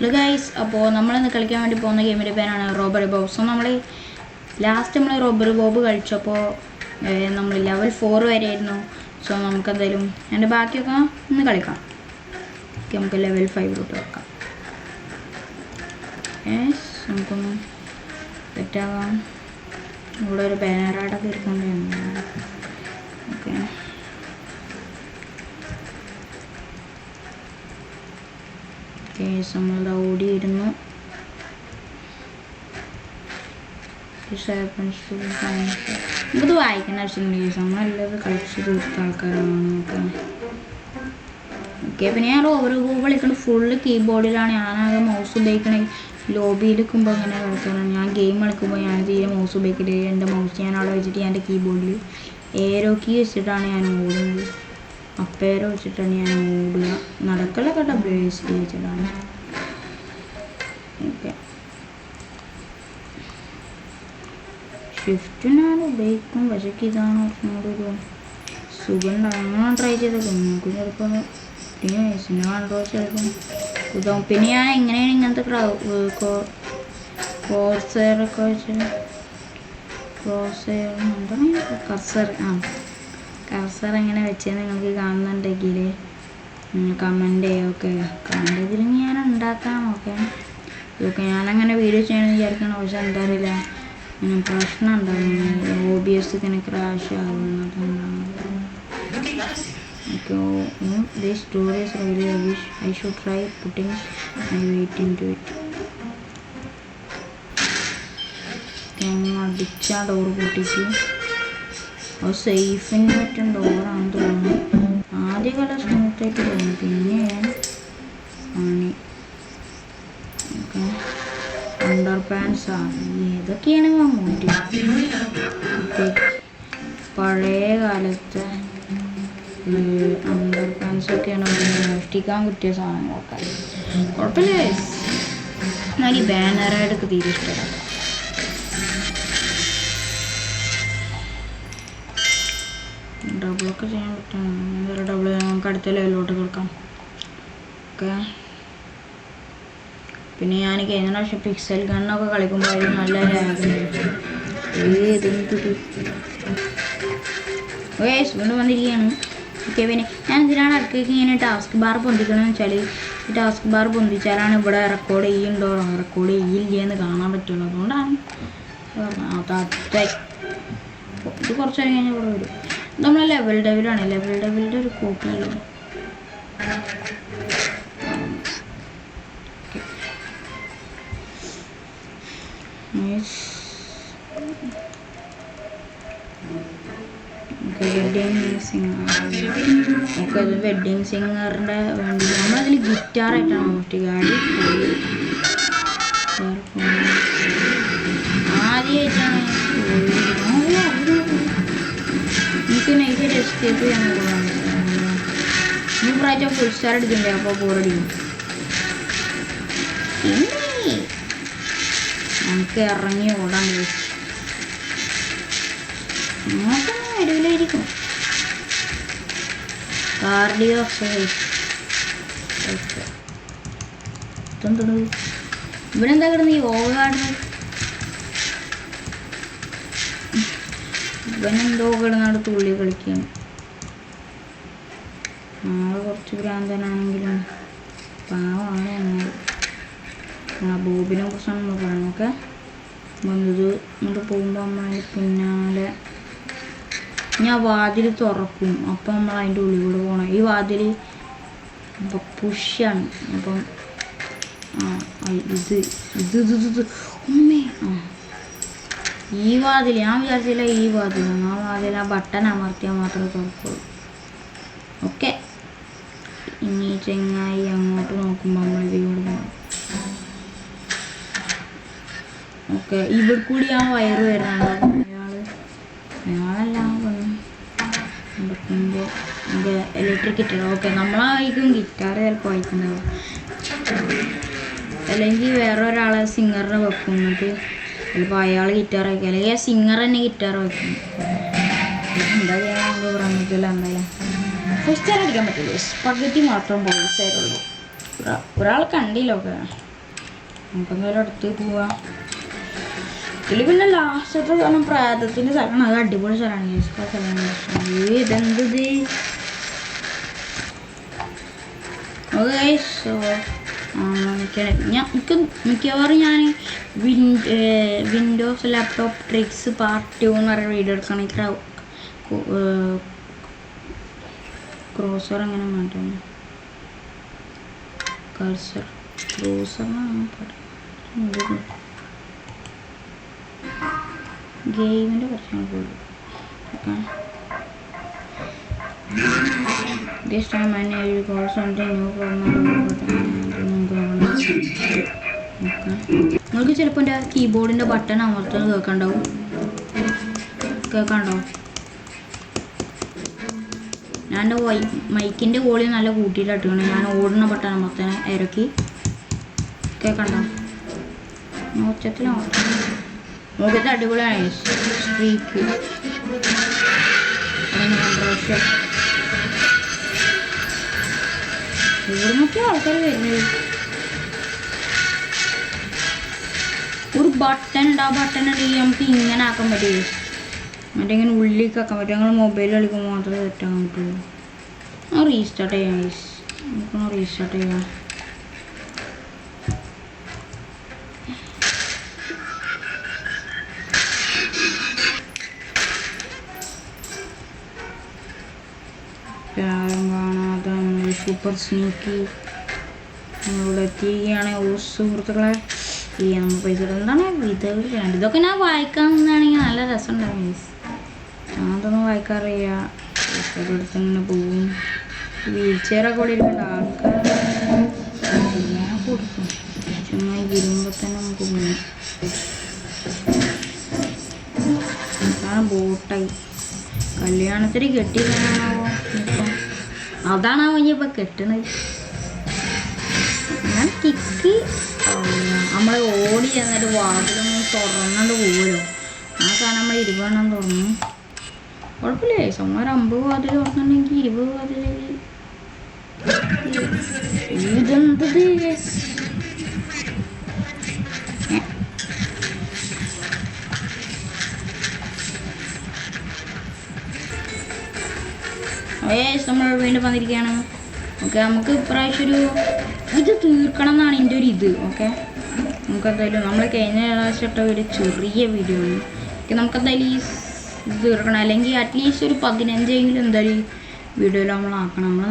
Hello guys, അപ്പോൾ നമ്മളിന്ന് കളിക്കാൻ വേണ്ടി പോകുന്ന ഗെയിമിൻ്റെ പേരാണ് റോബറി ബോബ്. സോ ലാസ്റ്റ് നമ്മൾ റോബറി ബോബ് കളിച്ചപ്പോൾ നമ്മൾ ലെവൽ 4 വരെ ആയിരുന്നു. സോ നമുക്കെന്തായാലും അതിൻ്റെ ബാക്കിയൊക്കെ ഒന്ന് കളിക്കാം. ഓക്കെ, നമുക്ക് ലെവൽ 5 വെക്കാം. നമുക്കൊന്ന് സെറ്റാകാം. ഇവിടെ ഒരു ബാനറായിട്ടൊക്കെ ഇരിക്കേണ്ടതാണ്. ഓക്കെ, നമ്മളുടെ ഓടിയിരുന്നു. നമുക്കത് വായിക്കുന്ന ആവശ്യമില്ല. നമ്മളല്ലത് കളിച്ച് തീർത്ത ആൾക്കാരാണ്. ഓക്കെ, പിന്നെ ഞാൻ ഓവർ കളിക്കുന്നത് ഫുള്ള് കീബോർഡിലാണ്. ഞാനാകെ മൗസ് ഉപയോഗിക്കണേ. ലോബിയിൽ നിൽക്കുമ്പോൾ അങ്ങനെ കളിക്കാനാണ്. ഞാൻ ഗെയിം കളിക്കുമ്പോൾ ഞാൻ തീരെ മൗസ് ഉപയോഗിക്കില്ല. എൻ്റെ മൗസ് ഞാൻ അവിടെ വെച്ചിട്ട് എൻ്റെ കീബോർഡിൽ ഏരോ കീ വെച്ചിട്ടാണ് ഞാൻ ഓടുന്നത്. അപ്പേരോ വെച്ചിട്ടാണ് ഞാൻ ഓടുക. നടക്കലൊക്കെ ഡബ്ല്യൂഎസ് വെച്ചിട്ടാണ്. ഓക്കെ, ഷിഫ്റ്റ് ഞാൻ ഉപയോഗിക്കും. പക്ഷേ ഇതാണ് കുറച്ചുകൂടി ഒരു സുഖം ഉണ്ടാകും. ട്രൈ ചെയ്തേക്കും. നമുക്ക് ചിലപ്പോൾ പിന്നെ വയസ്സിന് കണ്ടോ ചിലപ്പം ഇതാവും. പിന്നെ ഞാൻ എങ്ങനെയാണ് ഇങ്ങനത്തെ കോഴ്സറൊക്കെ വെച്ച് കർസർ എങ്ങനെ വെച്ചെന്ന് നിങ്ങൾക്ക് കാണുന്നുണ്ടെങ്കിൽ കമൻറ്റ് ചെയ്യുമൊക്കെ. കമൻറ്റ് ചെയ്തില്ലെങ്കിൽ ഞാൻ ഉണ്ടാക്കാം. ഓക്കെ, ഞാനങ്ങനെ വീഡിയോ ചെയ്യണമെന്ന് വിചാരിക്കണം. പക്ഷെ എന്താ അറിയില്ല, പ്രശ്നം ഉണ്ടാകുന്നു. OBS ഇങ്ങനെ ക്രാഷ് ആകുന്നതുകൊണ്ടാണ്. Okay, this story is really I wish I should try putting my weight into it. അടിച്ച ഡോറ് പൊട്ടിച്ച് അത് സേഫിന് പറ്റും ഡോറാണെന്ന് തോന്നുന്നു. ആദ്യമൊക്കെ സ്മൂത്തായിട്ട് തോന്നി, പിന്നെ ആണ്. ഓക്കെ, അണ്ടർ പാൻസ് ആണ്. ഏതൊക്കെയാണ് മമ്മൂട്ടി. പഴയ കാലത്തെ അണ്ടർ പാൻസൊക്കെയാണ് മോഷ്ടിക്കാൻ കിട്ടിയ സാധനങ്ങളൊക്കെ. കുഴപ്പമില്ല. എന്നാൽ ഈ ബാനറായിട്ടൊക്കെ തീരെ ഇഷ്ടമാണ്. ഡബിളൊക്കെ ചെയ്യാൻ പറ്റും. ഡബിൾ നമുക്ക് അടുത്ത ലെവലിലോട്ട് കൊടുക്കാം. ഓക്കെ, പിന്നെ ഞാൻ കഴിഞ്ഞ പ്രാവശ്യം പിക്സൽ ഗണ്ണൊക്കെ കളിക്കുമ്പോൾ അതിൽ നല്ല വീണ്ടും വന്നിരിക്കുകയാണ്. ഓക്കെ, പിന്നെ ഞാൻ എന്തിനാണ് ഇടയ്ക്ക് ഇങ്ങനെ ടാസ്ക് ബാർ പൊന്തിക്കണമെന്ന് വെച്ചാൽ ഈ ടാസ്ക് ബാർ പൊന്തിച്ചാലാണ് ഇവിടെ റെക്കോർഡ് ചെയ്യുന്നുണ്ടോ റെക്കോർഡ് ചെയ്യില്ല എന്ന് കാണാൻ പറ്റുള്ളൂ. അതുകൊണ്ടാണ് ഇത് കുറച്ച് നേരം കഴിഞ്ഞാൽ ഇവിടെ വരും. നമ്മൾ ലെവൽ ഡെവിലാണ്. ലെവൽ ഡെവിലിൻ്റെ ഒരു കോപ്പി ചെയ്യും. വെഡിങ് സിംഗറിൻ്റെ വേണ്ടി നമ്മളതിൽ ഗിറ്റാറായിട്ടാണ് മോഷ്ടിക്കാടി. ആദ്യമായിട്ടാണ് എനിക്ക് നൈസായിട്ട് എസ്കേപ്പ് ചെയ്യാൻ പോകുന്നത്. ഈ പ്രാവശ്യം ഫുൾ സ്റ്റാർ എടുക്കണ്ടേ, അപ്പോൾ ബോറടിക്കും. നമുക്ക് ഇറങ്ങി ഓടാൻ കഴിയും. നമുക്ക് അടിപൊളിയായിരിക്കും. Cardio exercise. ഇവനെന്താ കിടന്ന് യോഗ ആടുന്നത്? ഇവനെന്തോ കിടന്നാട് തുള്ളി കളിക്കുകയാണ്. ആള് കുറച്ച് ഭ്രാന്തനാണെങ്കിലും പാവമാണ്. ഞങ്ങൾ ബോബിനെ കുറിച്ചാണ് നമ്മൾ പറയുന്നത്. ഓക്കെ, വന്നത് ഇങ്ങോട്ട് പോകുമ്പോൾ നമ്മൾ പിന്നാലെ ഞാൻ വാതിൽ തുറക്കും. അപ്പം നമ്മൾ അതിൻ്റെ ഉള്ളിൽ കൂടെ പോകണം. ഈ വാതിൽ ഇപ്പം പുഷാണ്. അപ്പം ഉമ്മേ ഈ വാതിൽ ഞാൻ വിചാരിച്ചില്ല ഈ വാതിലാണ്. ആ വാതിൽ ആ ബട്ടൺ അമർത്തിയാൽ മാത്രമേ തുറക്കുള്ളൂ. ഓക്കെ, ഇനി ചെങ്ങായി അങ്ങോട്ട് നോക്കുമ്പോൾ നമ്മൾ ഇതിലൂടെ പോകണം. ഓക്കെ, ഇവിടെ കൂടി ആ വയറ് വരുന്നുണ്ട്. അയാളെല്ലാം കൊടുക്കുമ്പോൾ നമുക്ക് ഇലക്ട്രിക് ഗിറ്റാർ. ഓക്കെ, നമ്മളായിരിക്കും ഗിറ്റാർ ചിലപ്പോൾ വായിക്കുന്നുണ്ടാവും. അല്ലെങ്കിൽ വേറെ ഒരാളെ സിംഗറിനെ വെക്കും. എന്നിട്ട് ചിലപ്പോൾ അയാൾ ഗിറ്റാർ വയ്ക്കും, അല്ലെങ്കിൽ ആ സിംഗർ തന്നെ ഗിറ്റാർ വയ്ക്കും. എന്താ ചെയ്യാൻ നമുക്ക് പറയാൻ പറ്റില്ല. എന്തായാലും ഫസ്റ്റ് അടിക്കാൻ പറ്റില്ല. പകുതി മാത്രം പോലീസായിട്ടുള്ളൂ. ഒരാൾ കണ്ടില്ലൊക്കെ. നമുക്കെന്തായാലും അടുത്ത് പോവാം. ഇതിൽ പിന്നെ ലാസ്റ്റത്തെ സ്ഥലം പ്രാതത്തിൻ്റെ സ്ഥലമാണ്. അത് അടിപൊളി സ്ഥലമാണ്. ഇതെന്തത് മിക്കവാറും ഞാൻ വിൻഡോസ് ലാപ്ടോപ്പ് ട്രിക്സ് പാർട്ട് 2 എന്ന് പറയുന്ന വീഡിയോ എടുക്കണമെങ്കിൽ ക്രോസർ എങ്ങനെ മാറ്റും കർസർ ക്രോസറാണ് പറയുന്നത് ഗെയിമിൻ്റെ പ്രശ്നം കൂടുതൽ. This time I need to call something new for my നിങ്ങൾക്ക് ചിലപ്പോൾ എൻ്റെ കീബോർഡിൻ്റെ ബട്ടൺ അമർത്തുന്നത് കേൾക്കണ്ടോ? ഞാൻ എൻ്റെ മൈക്കിൻ്റെ വോളിയം നല്ല കൂട്ടിയിട്ടിട്ടാണ് ഞാൻ ഓടുന്ന ബട്ടൺ അമർത്താൻ ഇറക്കി. കേൾക്കണ്ടോ? ഉച്ചത്തിൽ നോക്കത്തെ അടിപൊളിയാണ്. സ്ട്രീക്ക് ഇവിടുന്നൊക്കെ ആൾക്കാർ വരുന്നത്. ഒരു ബട്ടൺ ഉണ്ട്. ആ ബട്ടൺ ഉണ്ടെങ്കിൽ നമുക്ക് ഇങ്ങനെ ആക്കാൻ പറ്റുമോ? മറ്റേ ഇങ്ങനെ ഉള്ളിലേക്ക് ആക്കാൻ പറ്റും. ഞങ്ങൾ മൊബൈൽ കളിക്കുമ്പോൾ മാത്രമേ തെറ്റാൻ പറ്റുള്ളൂ. ആ റീസ്റ്റാർട്ട് ചെയ്യാം. നമുക്കൊന്ന് റീസ്റ്റാർട്ട് ചെയ്യാം. കാണാതെ സൂപ്പർ സ്നീക്കി നമ്മളിവിടെ എത്തിയിരിക്കുകയാണ്. സുഹൃത്തുക്കളെ നമ്മൾ പൈസ എന്താണ് വിതൗട്ട് ഇതൊക്കെ ഞാൻ വായിക്കാൻ നിന്നാണെങ്കിൽ നല്ല രസമുണ്ടാവും. അതൊന്നും വായിക്കാറില്ല. എടുത്ത് ഇങ്ങനെ പോവും. വീൽ ചെയറൊക്കെ ഇവിടെ ഇരിക്കേണ്ട ആൾക്കാർ ഞാൻ കൊടുക്കും. ചുമ്മാ ഇരുമ്പോ തന്നെ നമുക്ക് പോകും. അതാണ് ബോട്ടായി കല്യാണത്തിന് കെട്ടിയില്ലാണാവോ? ഇപ്പം അതാണാവോ ഇനിയിപ്പോൾ കെട്ടണത്. ഞാൻ കിക്ക് നമ്മൾ ഓടി ചെന്നിട്ട് വാതിലൊന്നും തുറന്നുകൊണ്ട് പോകുമല്ലോ. ആ സാധനം നമ്മൾ 20 എണ്ണം തുറന്നു. കുഴപ്പമില്ലേ? ഒരു 50 വാതിൽ തുറന്നിട്ടുണ്ടെങ്കിൽ 20 വാതിൽ. ഇതെന്തത്? നമ്മൾ വീണ്ടും വന്നിരിക്കുകയാണ്. ഓക്കെ, നമുക്ക് ഇപ്രാവശ്യം ഇത് തീർക്കണം എന്നാണ് എൻ്റെ ഒരു ഇത്. ഓക്കെ, നമുക്കെന്തായാലും നമ്മൾ കഴിഞ്ഞ പ്രാവശ്യം ഇട്ട ഒരു ചെറിയ വീഡിയോ ആണ്. ഓക്കെ, നമുക്കെന്തായാലും ഈ ഇത് തീർക്കണം. അല്ലെങ്കിൽ അറ്റ്ലീസ്റ്റ് ഒരു 15 എന്തായാലും വീഡിയോയിൽ നമ്മൾ ആക്കണം. നമ്മൾ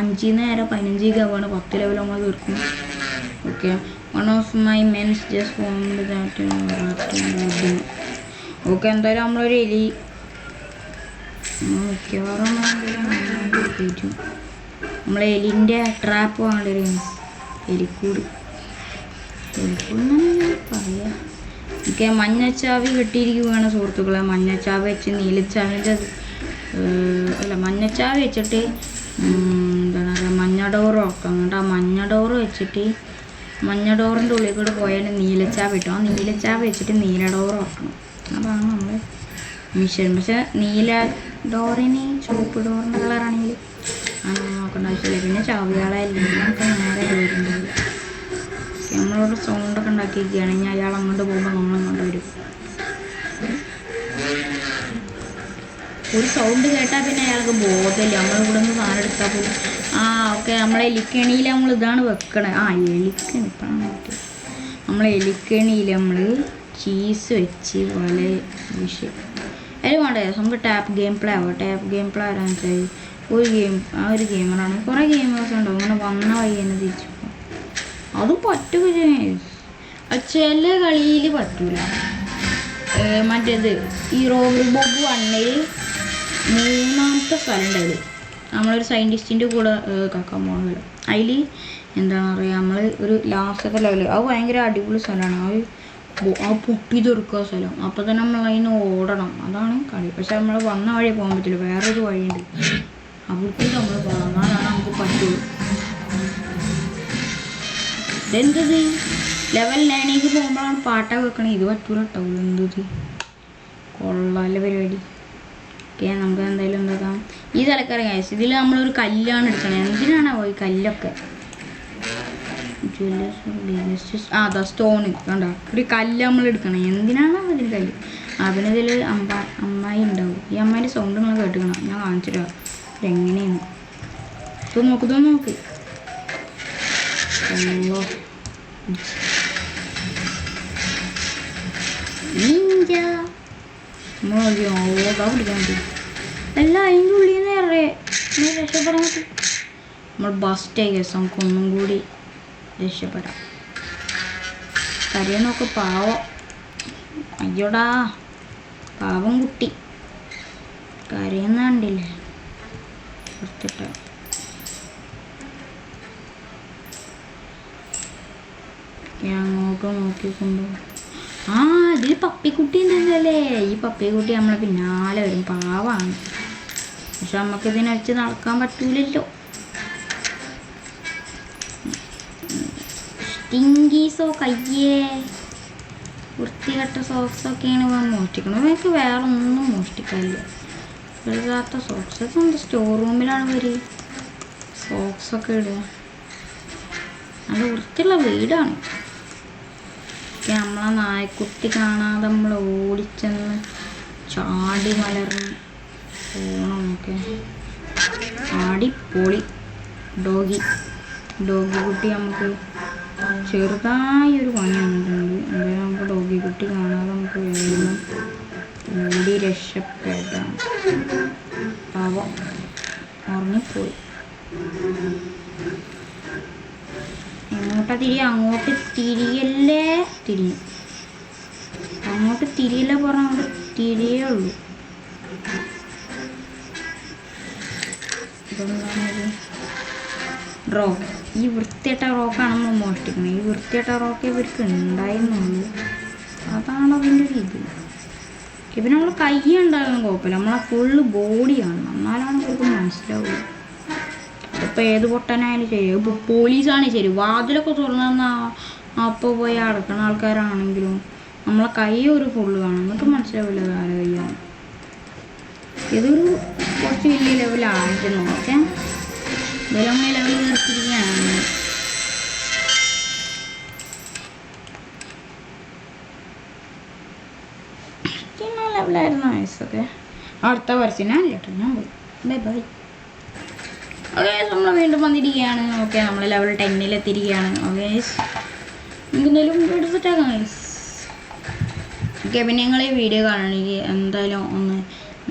5 നേരം 15 ആവുകയാണ്. 10 ലെവൽ നമ്മൾ തീർക്കും. Okay, one of my men's just ഫോമിൻ്റെ ദാറ്റ്. ഓക്കെ, എന്തായാലും നമ്മളൊരു എലി മിക്കവാറും നമ്മളെ എലിൻ്റെ ട്രാപ്പ് വേണ്ടി എലിക്കൂട് പറയാം. ഓക്കെ, മഞ്ഞച്ചാവി കിട്ടിയിരിക്കുകയാണ് സുഹൃത്തുക്കളെ. മഞ്ഞച്ചാവി വെച്ച് നീലച്ചാവിൻ്റെ മഞ്ഞച്ചാവി വെച്ചിട്ട് എന്താണ് പറയുക, മഞ്ഞ ഡോറ് വെക്കാം. എന്നിട്ട് ആ മഞ്ഞ ഡോറ് വെച്ചിട്ട് മഞ്ഞ ഡോറിൻ്റെ ഉള്ളിൽ കൂടെ പോയാൽ നീലച്ചാവി കിട്ടും. ആ നീലച്ചാവി വെച്ചിട്ട് നീല ഡോറ് വെക്കണം. അതാണ് നമ്മൾ മിഷൻ. പക്ഷെ നീല ഡോറിന് ചുവപ്പ് ഡോറിൻ്റെ കളറാണെങ്കിൽ അങ്ങനെ നോക്കേണ്ട ആവശ്യമില്ല. പിന്നെ ചാവിയാളായാലും നമുക്ക് നേരെ വരുന്നുണ്ട്. നമ്മളോട് സൗണ്ടൊക്കെ ഉണ്ടാക്കിയിരിക്കുകയാണെങ്കിൽ അയാൾ അങ്ങോട്ട് പോകുമ്പോൾ നമ്മളങ്ങോട്ട് വരും. ഒരു സൗണ്ട് കേട്ടാൽ പിന്നെ അയാൾക്ക് ബോധമില്ല. നമ്മളിവിടെ നിന്ന് സാധനം എടുത്താൽ പോലും ഓക്കെ, നമ്മളെ എലിക്കണിയിൽ നമ്മൾ ഇതാണ് വെക്കണത്. എലിക്കണി ഇപ്പോഴാണ് പറ്റും. നമ്മളെ എലിക്കണിയിൽ നമ്മൾ ചീസ് വെച്ച് വല വിഷയം അതിൽ വേണ്ടേ നമുക്ക് ടാപ്പ് ഗെയിം പ്ലേ ആവുക. ടാപ്പ് ഗെയിം പ്ലേ ആരാന്ന് വെച്ചാൽ ഒരു ഗെയിമറാണ്. കുറേ ഗെയിമേഴ്സ് ഉണ്ടാവും. ഇങ്ങനെ വന്ന വഴി തന്നെ തിരിച്ചു പോകും. അതും പറ്റൂല. ചില കളിയിൽ പറ്റൂല. മറ്റേത് ഈ റോബോട്ട് 1 3ാമത്തെ സ്ഥലം ഉണ്ടാവില്ല. നമ്മളൊരു സയൻറ്റിസ്റ്റിൻ്റെ കൂടെ കക്കാൻ പോകുന്നത്. അതിൽ എന്താണ് പറയുക, നമ്മൾ ഒരു ലാസ്റ്റത്തെ ലെവൽ അത് ഭയങ്കര അടിപൊളി സ്ഥലമാണ്. ആ പൊട്ടി തെറുക്കുക സ്ഥലം. അപ്പോൾ തന്നെ നമ്മൾ അതിന് ഓടണം. അതാണ് കളി. പക്ഷെ നമ്മൾ വന്ന വഴി പോകാൻ പറ്റില്ല. വേറൊരു വഴിയുണ്ട്. അവിടേക്ക് നമ്മൾ പോകണം. എന്നാലാണ് നമുക്ക് പറ്റുള്ളൂ. ഇതെന്തത് ലെവൽ 9ലേക്ക് പോകുമ്പോഴാണ് പാട്ടൊക്കെ വെക്കണേ. ഇത് പറ്റൂല കേട്ടോ. എന്തത് കൊള്ളാല്ല പരിപാടി. ഓക്കെ, നമുക്ക് എന്തായാലും എന്താക്കാം, ഈ തലക്കറി കഴിച്ചു. ഇതിൽ നമ്മളൊരു കല്ലാണ് എടുക്കണേ. എന്തിനാണോ ഈ കല്ലൊക്കെ? ജ്വല്ലേഴ്സ് അതാ സ്റ്റോണ് കണ്ട ഒരു കല്ല് നമ്മൾ എടുക്കണം. എന്തിനാണ് അതിന് കല്ല്? പിന്നെ ഇതിൽ അമ്മായി ഉണ്ടാവും. ഈ അമ്മായിൻ്റെ സൗണ്ട് നിങ്ങൾ കേട്ടുക്കണം. ഞാൻ കാണിച്ചിട്ടാ എങ്ങനെയാണ്. ഇത് നോക്ക് ഓതാ പിടിക്കാൻ പറ്റും. എല്ലാം അതിൻ്റെ ഉള്ളിൽ നിന്ന് രക്ഷപ്പെടാൻ പറ്റും. നമ്മൾ ബസ്റ്റ് കേസ് നമുക്ക് ഒന്നും കൂടി രക്ഷപ്പെടാം. കരയൊന്നൊക്കെ പാവം. അയ്യോടാ പാവം കുട്ടി കരയുന്ന കണ്ടില്ലേ? കൊടുത്തിട്ട അങ്ങോട്ട് നോക്കിക്കൊണ്ടു. ഇതിൽ പപ്പിക്കുട്ടി ഉണ്ടല്ലേ? ഈ പപ്പിക്കുട്ടി നമ്മളെ പിന്നാലെ വരും. പാവാണ്. പക്ഷെ നമുക്ക് ഇതിനെ വെച്ച് നടക്കാൻ പറ്റൂലല്ലോ. സ്റ്റിങ്കി കയ്യേ വൃത്തികെട്ട സോക്സൊക്കെയാണ് മോഷ്ടിക്കുന്നത്. എനിക്ക് വേറെ ഒന്നും മോഷ്ടിക്കാനില്ല. വലുതാത്ത സോക്സൊക്കെ ഉണ്ട്. സ്റ്റോർ റൂമിലാണ് വരി സോക്സൊക്കെ ഇടുക. നല്ല വൃത്തിയുള്ള വീടാണ്. നമ്മളെ നായ്ക്കുട്ടി കാണാതെ നമ്മൾ ഓടിച്ചെന്ന് ചാടി മലർന്ന് പോകണമൊക്കെ. ആടിപ്പൊളി. ഡോഗി കുട്ടി നമുക്ക് ചെറുതായൊരു പണി വന്നിട്ടുണ്ട്. എന്തായാലും നമുക്ക് ഡോഗി കുട്ടി കാണാതെ നമുക്ക് വേഗം ഓടി രക്ഷപ്പെടാം. പാവം ഉറങ്ങിപ്പോയി. അങ്ങോട്ട് തിരിയല്ലേ? തിരിഞ്ഞു. അങ്ങോട്ട് തിരിയല്ലേ പറഞ്ഞാൽ അങ്ങോട്ട് തിരിയേ ഉള്ളൂ. ഇതെന്താണത്? റോക്ക്. ഈ വൃത്തിയേട്ട റോക്കാണ് നമ്മൾ മോഷ്ടിക്കുന്നത്. ഈ വൃത്തിയേട്ട റോക്ക് ഇവർക്ക് ഉണ്ടായിരുന്നുള്ളൂ. അതാണ് അതിൻ്റെ ഒരു ഇത്. പിന്നെ നമ്മൾ കൈ ഉണ്ടാകുന്ന കുഴപ്പമില്ല. നമ്മളെ ഫുള്ള് ബോഡിയാണ്. എന്നാലാണ് ഇവർക്ക് മനസ്സിലാവുള്ളൂ. ഇപ്പോൾ ഏത് പൊട്ടനായാലും ശരി, ഇപ്പോൾ പോലീസാണ് ശരി, വാതിലൊക്കെ തുറന്നു അപ്പോൾ പോയി അടക്കണ ആൾക്കാരാണെങ്കിലും നമ്മളെ കൈ ഒരു ഫുള്ള് കാണും. എന്നിട്ട് മനസ്സിലാവില്ല ആരെ കൈയാണ്. ഇതൊരു കുറച്ച് വലിയ ലെവലായിരുന്നു. ഓക്കെ, നമ്മൾ ലെവൽ നിർത്തിയിരിക്കുകയാണ്. ലെവലായിരുന്നു വയസ്സൊക്കെ. അടുത്ത വർഷനാണ് കേട്ടോ. ഞാൻ പോയി. Bye bye. ഓക്കെ, നമ്മൾ വീണ്ടും വന്നിരിക്കുകയാണ്. ഓക്കെ, നമ്മൾ ലെവൽ 10 എത്തിയിരിക്കുകയാണ്. ഓക്കെ, നമുക്ക് എന്തെങ്കിലും എടുത്തിട്ടാക്കാം ഗൈസ്. ഓക്കെ, പിന്നെ നിങ്ങൾ ഈ വീഡിയോ കാണണമെങ്കിൽ എന്തായാലും ഒന്ന്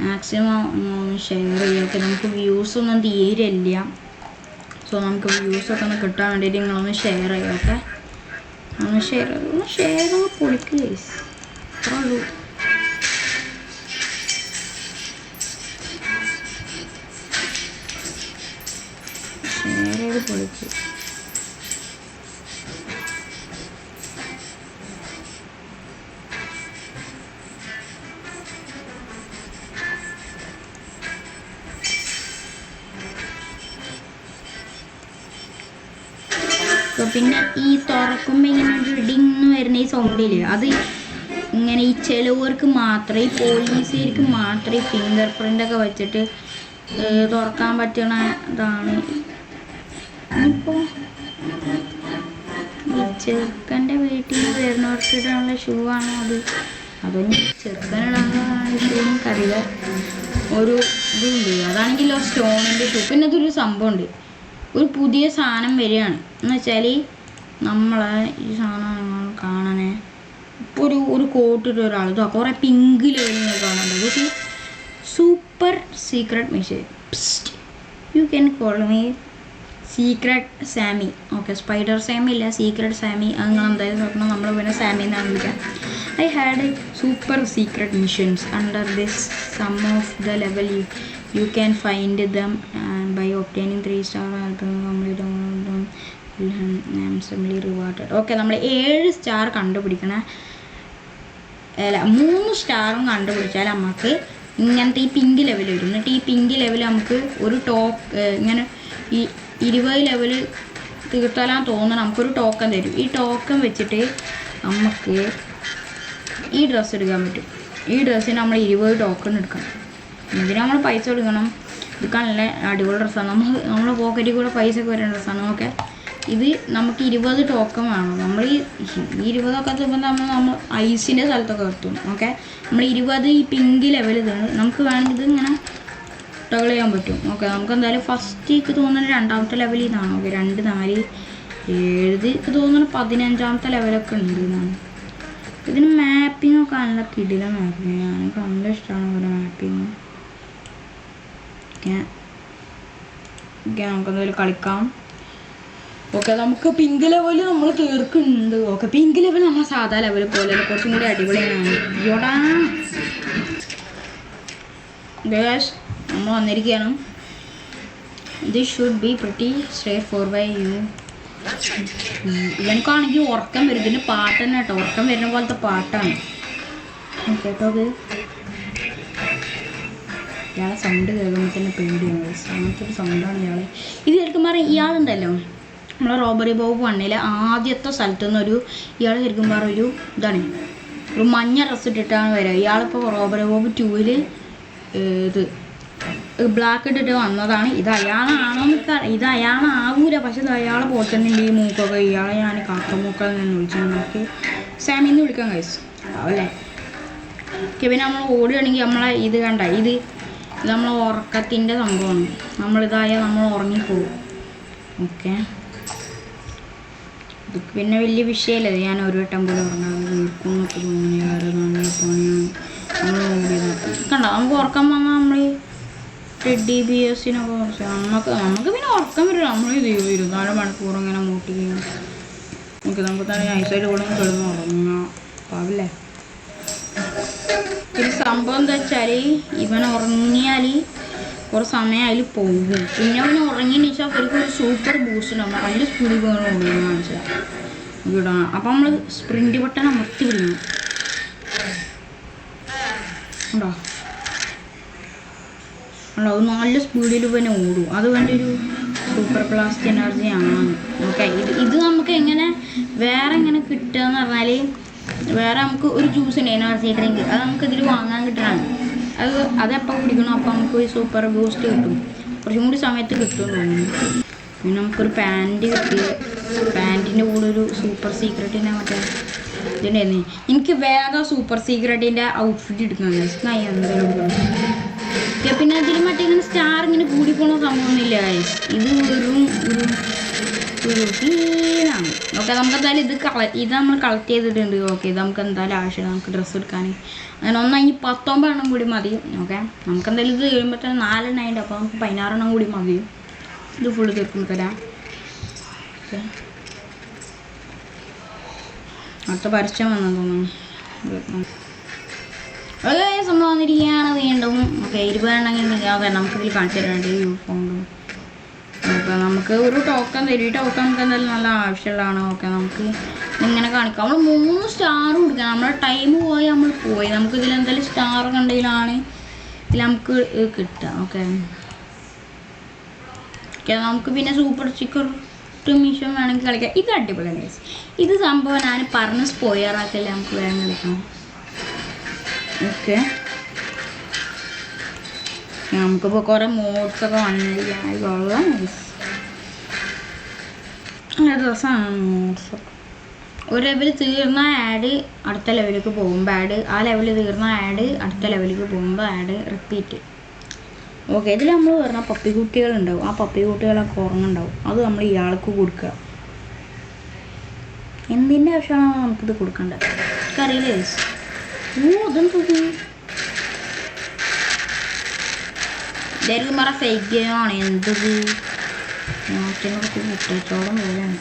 മാക്സിമം ഒന്ന് ഷെയർ ചെയ്യുക. ഓക്കെ, നമുക്ക് വ്യൂസൊന്നും തീരില്ല. സോ നമുക്ക് വ്യൂസൊക്കെ ഒന്ന് കിട്ടാൻ വേണ്ടിയിട്ട് നിങ്ങളൊന്ന് ഷെയർ ചെയ്യുക. ഓക്കെ, ഒന്ന് ഷെയർ പൊളിക്കുക ഗൈസ്. അത്രേ ഉള്ളൂ. പൊളിച്ച് പിന്നെ ഈ തുറക്കുമ്പോൾ ഇങ്ങനെ ഒരു ഡിങ് വരുന്ന ഈ സൗണ്ടില്ലേ, അത് ഇങ്ങനെ ഈ ചിലവർക്ക് മാത്രമേ, ഈ പോലീസുകാർക്ക് മാത്രമേ ഫിംഗർ പ്രിൻ്റൊക്കെ വെച്ചിട്ട് തുറക്കാൻ പറ്റണ ഇതാണ്. ഇപ്പോൾ ഈ ചെറുക്കൻ്റെ വീട്ടിൽ നിന്ന് വരുന്നവർക്ക് ഇടാനുള്ള ഷൂ ആണോ അതൊന്നും ചെറുക്കനിടാനുള്ള ഷൂ എനിക്കറിയില്ല. ഒരു ഇതുണ്ട്, അതാണെങ്കിലോ സ്റ്റോണിൻ്റെ ഷൂ. പിന്നെ അതൊരു സംഭവമുണ്ട്, ഒരു പുതിയ സാധനം വരികയാണ്. എന്ന് വെച്ചാൽ നമ്മളെ ഈ സാധനം കാണാനേ ഇപ്പോൾ ഒരു കോട്ടിട്ട ഒരാൾ ഇതാ കുറേ പിങ്ക് ലെവലിൽ കാണുന്നുണ്ട്. ഇത് super secret mission. You can call me secret Sammy. Okay, spider Sammy ഇല്ല, സീക്രട്ട് സാമി. അങ്ങനെ എന്തായാലും നോക്കണം. നമ്മൾ പിന്നെ സാമി എന്നാണ് വിളിക്കാം. I had super secret missions under this. Some of the level you can find them by obtaining 3 star complete simply rewarded. Okay, നമ്മൾ 7 star കണ്ടുപിടിക്കണ, അല്ല 3 സ്റ്റാറും കണ്ടുപിടിച്ചാൽ നമുക്ക് ഇങ്ങനത്തെ ഈ പിങ്ക് ലെവൽ വരും. എന്നിട്ട് ഈ പിങ്ക് ലെവൽ നമുക്ക് ഒരു ഇങ്ങനെ ഈ 20 ലെവൽ തീർത്താലാന്ന് തോന്നുന്നു നമുക്കൊരു ടോക്കൺ തരും. ഈ ടോക്കൺ വെച്ചിട്ട് നമുക്ക് ഈ ഡ്രസ്സ് എടുക്കാൻ പറ്റും. ഈ ഡ്രസ്സിന് നമ്മൾ 20 ടോക്കൺ എടുക്കണം. ഇതിന് നമ്മൾ പൈസ കൊടുക്കണം. എടുക്കാൻ നല്ല അടിപൊളി ഡ്രസ്സാണ്. നമ്മളെ പോക്കറ്റിൽ കൂടെ പൈസ ഒക്കെ വരുന്ന ഡ്രസ്സാണ്. ഓക്കെ, ഇത് നമുക്ക് 20 ടോക്കൺ വേണം. നമ്മൾ ഈ 20ഒക്കെ എത്തുമ്പോൾ നമ്മൾ ഐസിൻ്റെ സ്ഥലത്തൊക്കെ എത്തും. ഓക്കെ, നമ്മൾ 20 ഈ പിങ്ക് ലെവൽ ഇതാണ്. നമുക്ക് വേണമെങ്കിൽ ഇത് ഇങ്ങനെ ടോഗിൾ ചെയ്യാൻ പറ്റും. ഓക്കെ, നമുക്ക് എന്തായാലും ഫസ്റ്റ് എനിക്ക് തോന്നുന്നത് 2ാമത്തെ ലെവൽ ഇതാണ്. ഓക്കെ, 2, 4, 7 എനിക്ക് തോന്നുന്നു 15ാമത്തെ ലെവലൊക്കെ ഉണ്ട് എന്നാണ്. ഇതിന് മാപ്പിംഗ് ഒക്കെ നല്ല കിടില മാപ്പിങ്. എനിക്ക് നല്ല ഇഷ്ടമാണ് ഓരോ മാപ്പിങ്. ഓക്കെ, നമുക്കെന്തായാലും കളിക്കാം. ഓക്കെ, നമുക്ക് പിങ്ക് ലെവൽ നമ്മൾ തീർക്കുന്നുണ്ട്. ഓക്കെ, പിങ്ക് ലെവൽ നമ്മൾ സാധാ ലെവൽ പോലെ കുറച്ചും കൂടി അടിപൊളിയാണ്. യോടാ ഗേസ്, നമ്മൾ വന്നിരിക്കുകയാണ്. This should be pretty straightforward. ഇവനക്കാണെങ്കിൽ ഉറക്കം വരും. ഇതിൻ്റെ പാട്ട് തന്നെ കേട്ടോ, ഉറക്കം വരുന്ന പോലത്തെ പാട്ടാണ് കേട്ടോ. അത് ഇയാളെ സൗണ്ട് കേൾക്കുമ്പോൾ തന്നെ പേടിയാണ്. അങ്ങനത്തെ ഒരു സൗണ്ടാണ് ഇയാളെ. ഇത് കേൾക്കുമ്പോൾ ഇയാളുണ്ടല്ലോ, നമ്മളെ റോബറി ബോബ് 1 ആദ്യത്തെ സ്ഥലത്തു നിന്നൊരു ഇയാൾ കേൾക്കുമ്പോൾ ഒരു ഇതാണ്, ഒരു മഞ്ഞ ഡ്രസ്സ് ഇട്ടിട്ടാണ് വരിക. ഇയാളിപ്പോൾ റോബറി ബോബ് 2 ഇത് ബ്ലാക്ക് ഇട്ടിട്ട് വന്നതാണ്. ഇത് അയാളാണോന്ന് ഇത് അയാളാവൂല, പക്ഷെ ഇത് അയാളെ പോറ്റുന്നുണ്ട്. ഈ മൂക്കൊക്കെ ഇയാളെ ഞാൻ കാക്കമൂക്കളിൽ നിന്ന് വിളിച്ചു. നമുക്ക് സാമിന്ന് വിളിക്കാം ഗൈസ് അല്ലേ. പിന്നെ നമ്മൾ ഓടുകയാണെങ്കിൽ നമ്മളെ ഇത് കണ്ട, ഇത് നമ്മളെ ഉറക്കത്തിൻ്റെ സംഭവമാണ്. നമ്മളിതായാൽ നമ്മൾ ഉറങ്ങിപ്പോകും. ഓക്കെ, ഇത് പിന്നെ വലിയ വിഷയമല്ല. ഞാൻ ഒരു വട്ടം പോലും ഉറങ്ങാതെ വീർക്കും എന്നൊക്കെ തോന്നി. വേറെ നല്ല പണിയാണ്. നമ്മൾ ഓടിയത് കണ്ട, നമുക്ക് ഉറക്കം വന്നാൽ നമ്മൾ DBSനൊക്കെ കുറച്ച് നമുക്ക് പിന്നെ ഉറക്കം വരില്ല. നമ്മൾ 24 മണിക്കൂർ ഇങ്ങനെ മൂട്ടിക്കുകയും നമുക്ക് തന്നെ നൈസായിട്ട് കൂടെ കിടന്ന് ഉറങ്ങാം പാവില്ലേ. പിന്നെ സംഭവം എന്താ വെച്ചാൽ ഇവൻ ഉറങ്ങിയാൽ കുറച്ച് സമയം അതിൽ പോകും. പിന്നെ അവന് ഉറങ്ങിയെന്ന് വെച്ചാൽ അവർക്ക് ഒരു സൂപ്പർ ബൂസ്റ്റ് ഉണ്ടാവും. അതിൻ്റെ സ്പീഡിൽ പോകണം ഓടുകയെന്ന് മനസ്സിലാവും ഇടാം. അപ്പം നമ്മൾ സ്പ്രിൻ്റ് ബട്ടൺ അമർത്തി വിടുന്നു ഉണ്ടോ. അത് നല്ല സ്പീഡിൽ പിന്നെ ഓടും. അത് വേണ്ടി ഒരു സൂപ്പർ പ്ലാസ്റ്റ് എനർജി ആണ്. ഓക്കെ, ഇത് നമുക്ക് എങ്ങനെ വേറെ എങ്ങനെ കിട്ടുക എന്ന് പറഞ്ഞാൽ, വേറെ നമുക്ക് ഒരു ജ്യൂസ് ഉണ്ട് എനർജി ഡ്രിങ്ക്. അത് നമുക്ക് ഇതിൽ വാങ്ങാൻ കിട്ടണം. അതെപ്പോൾ കുടിക്കണം അപ്പോൾ നമുക്ക് ഒരു സൂപ്പർ ബൂസ്റ്റ് കിട്ടും. കുറച്ചും കൂടി സമയത്ത് കിട്ടുമെന്ന് തോന്നുന്നു. പിന്നെ നമുക്കൊരു പാൻറ്റ് കിട്ടി. പാൻറ്റിൻ്റെ കൂടെ ഒരു സൂപ്പർ സീക്രട്ടിൻ്റെ മറ്റേ ഇതുണ്ടായിരുന്നു. എനിക്ക് വേഗം സൂപ്പർ സീക്രട്ടിൻ്റെ ഔട്ട്ഫിറ്റ് എടുക്കണം. ഞാൻ എന്തായാലും എടുക്കണം. പിന്നെ അതിൽ മറ്റേ ഇങ്ങനെ സ്റ്റാർ ഇങ്ങനെ കൂടിപ്പോണ സംഭവമൊന്നുമില്ല. ഇത് വെറും ഒരു ഫീലാണ്. ഓക്കെ, നമുക്ക് എന്തായാലും ഇത് നമ്മൾ കളക്ട് ചെയ്തിട്ടുണ്ട്. ഓക്കെ, ഇത് നമുക്ക് എന്തായാലും ആവശ്യമാണ് നമുക്ക് ഡ്രസ്സ് എടുക്കാൻ. അങ്ങനെ ഒന്നഞ്ഞ് 19 കൂടി മതി. ഓക്കെ, നമുക്ക് എന്തായാലും ഇത് കഴിയുമ്പോഴത്തേന് 4 ഉണ്ട്. അപ്പോൾ നമുക്ക് 16 കൂടി മതി. ഇത് ഫുള്ള് തീർക്കും തരാം. ഓക്കെ, അടുത്ത പരസ്യം വന്നു തോന്നുന്നു. ഓക്കെ, സംഭവം വന്നിരിക്കുകയാണ് വീണ്ടും. ഓക്കെ, 20 എണ്ണമെങ്കിൽ ഓക്കെ നമുക്കിതിൽ കാണിച്ചു തരാണ്ട് യൂണിഫോമും. ഓക്കെ, നമുക്ക് ഒരു ടോക്കൺ തരും. ഈ ടോക്കൺ നമുക്ക് എന്തായാലും നല്ല ആവശ്യമുള്ളതാണ്. ഓക്കെ, നമുക്ക് ഇങ്ങനെ കാണിക്കാം. നമ്മൾ 3 സ്റ്റാർ കൊടുക്കണം. നമ്മുടെ ടൈം പോയി നമ്മൾ പോയി. നമുക്ക് ഇതിൽ എന്തായാലും സ്റ്റാർ കണ്ടതിലാണ് ഇതിൽ നമുക്ക് കിട്ടുക. ഓക്കെ, നമുക്ക് പിന്നെ സൂപ്പർ സ്റ്റിക്കർ മിഷൻ വേണമെങ്കിൽ കളിക്കാം. ഇത് അടിപൊളിയാണ്. ഇത് സംഭവം ഞാൻ പറഞ്ഞ് സ്പോയിലറാക്കല്ലേ, നമുക്ക് വേഗം കളിക്കാം. ഓക്കെ, നമുക്കിപ്പോൾ കുറേ മോഡ്സൊക്കെ വന്നിരിക്കുകയാണ്. കൊള്ളാം, നല്ല രസമാണ് മോഡ്സൊക്കെ. ഒരു ലെവൽ തീർന്ന ആഡ് അടുത്ത ലെവലിലേക്ക് പോകുമ്പോൾ ആഡ്, ആ ലെവൽ തീർന്ന ആഡ് അടുത്ത ലെവലിലേക്ക് പോകുമ്പോൾ ആഡ് റിപ്പീറ്റ്. ഓക്കെ, ഇതിൽ നമ്മൾ പറഞ്ഞാൽ പപ്പിക്കുട്ടികളുണ്ടാവും. ആ പപ്പിക്കുട്ടികളൊക്കെ ഉറങ്ങുണ്ടാവും. അത് നമ്മൾ ഇയാൾക്ക് കൊടുക്കുക. എന്തിൻ്റെ ആവശ്യമാണോ നമുക്കിത് കൊടുക്കേണ്ടത് എനിക്കറിയില്ലേ. അതെന്തത് ഇതായിരിക്കും പറ ഫേക്ക് ഗെയിമാണ്. എന്തത് മാറ്റിനൊക്കെ കുട്ടിച്ചോളം പോലെയാണ്.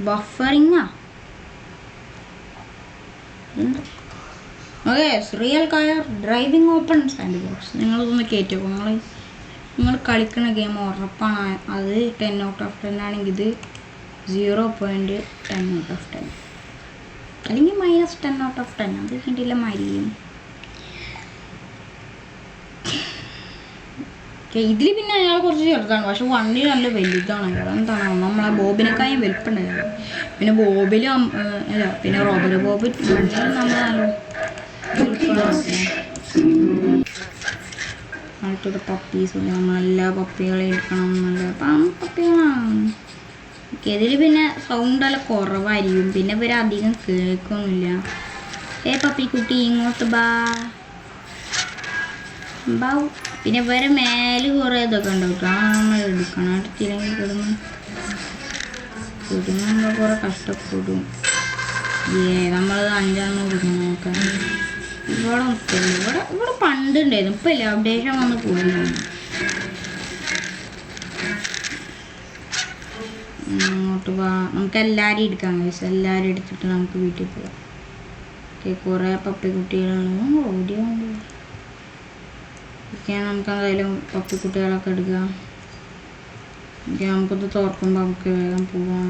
ബഫറിങ്ങാ എന്താ. Okay, real car driving open sandbox. നിങ്ങളിതൊന്ന് കയറ്റിക്കോ. നിങ്ങൾ കളിക്കുന്ന ഗെയിം ഉറപ്പാണ്. അത് 10 ഔട്ട് ഓഫ് 10 ആണെങ്കിൽ ഇത് 0.10 ഔട്ട് ഓഫ് 10 അല്ലെങ്കിൽ -10 ഔട്ട് ഓഫ് 10. അത് കിട്ടില്ല മരിയും. ഇതിൽ പിന്നെ അയാൾ കുറച്ച് ചെറുതാണ്, പക്ഷെ വണ്ടി നല്ല വലുതാണ്. അയാൾ എന്താണ് നമ്മളെ ബോബിനെക്കായും വലുപ്പുണ്ടായത്. പിന്നെ ബോബിലും അല്ല, പിന്നെ റോബറി ബോബ് നമ്മൾ നല്ല അടുത്തത് പപ്പീസ് നല്ല പപ്പികളെ എടുക്കണം. നല്ല പപ്പികളാണ്. ഇതിൽ പിന്നെ സൗണ്ടെല്ലാം കുറവായിരിക്കും. പിന്നെ ഇവർ അധികം കേൾക്കൊന്നുമില്ല. പപ്പിക്കുട്ടി ഇങ്ങോട്ട് ബാ. പിന്നെ ഇവരെ മേല് കുറേ ഇതൊക്കെ ഉണ്ടാവും. നമ്മൾ എടുക്കണം. എടുത്തില്ലെങ്കിൽ കിടന്ന് നമ്മൾ കുറേ കഷ്ടപ്പെടും. നമ്മൾ 5 കൊടുക്കണം നോക്കാൻ. ഇവിടെ ഇവിടെ പണ്ടുണ്ടായിരുന്നു. ഇപ്പം ഇല്ല, അപ്ഡേഷൻ വന്ന് പോയിരുന്നു. അങ്ങോട്ട് പോവാ. നമുക്ക് എല്ലാവരും എടുക്കാം കഴിച്ചു. എല്ലാവരും എടുത്തിട്ട് നമുക്ക് വീട്ടിൽ പോവാം. കുറേ പപ്പിക്കുട്ടികളാണ്. ഓടിയുണ്ട്. നമുക്ക് എന്തായാലും പപ്പിക്കുട്ടികളൊക്കെ എടുക്കാം. നമുക്കത് തുറക്കുമ്പോൾ നമുക്ക് വേഗം പോവാം.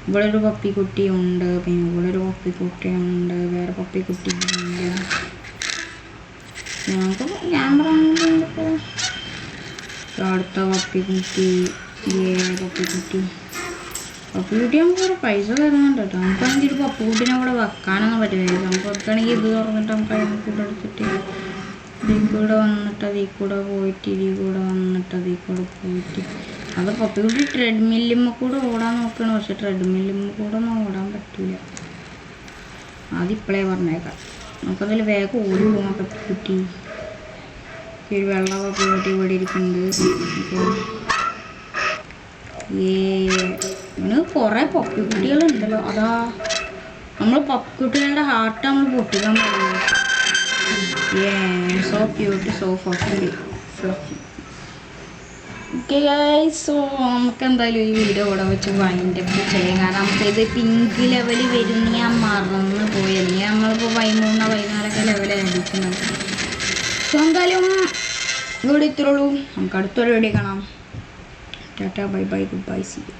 ഇവിടെ ഒരു പപ്പിക്കുട്ടി ഉണ്ട്. പിന്നെ ഇവിടെ ഒരു പപ്പിക്കുട്ടിയുണ്ട്. വേറെ പപ്പിക്കുട്ടി ഉണ്ട്. നമുക്ക് ക്യാമറ അടുത്ത പപ്പിക്കുട്ടി. പപ്പിക്കുട്ടി നമുക്ക് ഒരു പൈസ തരുന്നുണ്ട് കേട്ടോ. നമുക്കാണെങ്കിൽ ഒരു പപ്പിക്കുട്ടീനെ അവിടെ വെക്കാനൊന്നും പറ്റില്ല. നമുക്ക് വെക്കുകയാണെങ്കിൽ ഇത് തുറന്നിട്ട് നമുക്ക് അതിനെ കൂടെ എടുത്തിട്ട് ഇതിൽ കൂടെ വന്നിട്ട് അതിൽ കൂടെ പോയിട്ട് ഇതിൽ കൂടെ വന്നിട്ട് അതിൽ കൂടെ പോയിട്ട് അത് പപ്പിക്കുട്ടി ട്രെഡ്മില്ലുമ്മ കൂടെ ഓടാൻ നോക്കണം. പക്ഷെ ട്രെഡ്മില്ലുമ്മ കൂടെ ഒന്നും ഓടാൻ പറ്റില്ല. അതിപ്പോഴേ പറഞ്ഞേക്കാം. നമുക്കതിൽ വേഗം ഓടി പോകാം. പപ്പിക്കുട്ടി ഒരു വെള്ള പപ്പിക്കുട്ടി ഇവിടെ ഇരിക്കുന്നുണ്ട്. ഇവന് കുറേ പപ്പിക്കുട്ടികളുണ്ടല്ലോ. അതാ നമ്മൾ പപ്പിക്കുട്ടികളുടെ ഹാർട്ട് നമ്മൾ പൊട്ടിക്കാൻ പറ്റില്ല. So cute, so first. Okay guys, so നമുക്ക് എന്തായാലും ഈ വീഡിയോ ഇവിടെ വെച്ച് വൈൻഡപ്പ് ചെയ്യാം. കാരണം നമുക്കിത് പിങ്ക് ലെവൽ വരുന്ന ഞാൻ മറന്നു പോയി. അല്ലെങ്കിൽ നമ്മളിപ്പോൾ 13-14 ലെവലാണ് അടിക്കുന്നത്. സോ എന്തായാലും ഇവിടെ ഇത്രയുള്ളൂ. നമുക്ക് അടുത്തൊരു വീഡിയോ കാണാം. Tata, bye bye, good bye, see U.